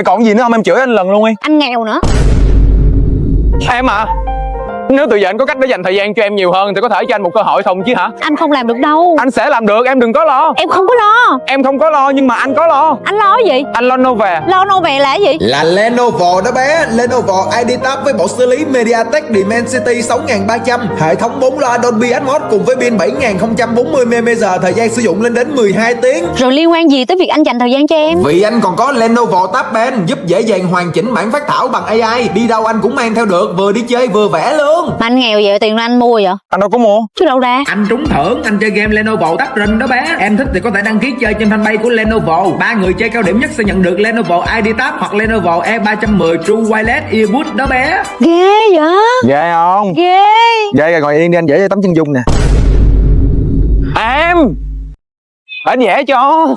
Còn gì nữa không, em chửi anh lần luôn đi. Anh nghèo nữa. Em à, nếu từ giờ anh có cách để dành thời gian cho em nhiều hơn thì có thể cho anh một cơ hội không chứ hả? Anh không làm được đâu. Anh sẽ làm được, em đừng có lo. Em không có lo. Em không có lo nhưng mà anh có lo. Anh lo cái gì? Anh lo Nova. Lo Nova là cái gì? Là Lenovo đó bé. Lenovo IdeaTab với bộ xử lý MediaTek Dimensity 6300, hệ thống 4 loa Dolby Atmos cùng với pin 7040 mAh, thời gian sử dụng lên đến 12 tiếng. Rồi liên quan gì tới việc anh dành thời gian cho em? Vì anh còn có Lenovo Tab Pen giúp dễ dàng hoàn chỉnh bản phác thảo bằng AI, đi đâu anh cũng mang theo được, vừa đi chơi vừa vẽ luôn. Mà anh nghèo vậy tiền anh mua vậy? Anh đâu có mua. Chứ đâu ra? Anh trúng thưởng, anh chơi game Lenovo Tab Pen đó bé. Em thích thì có thể đăng ký chơi trên fanpage của Lenovo. 3 người chơi cao điểm nhất sẽ nhận được Lenovo IdeaTab hoặc Lenovo E310 True Wireless Earbuds đó bé. Ghê vậy? Ghê không? Ghê. Ghê rồi, ngồi yên đi anh vẽ cho tấm chân dung nè. Em, anh vẽ cho.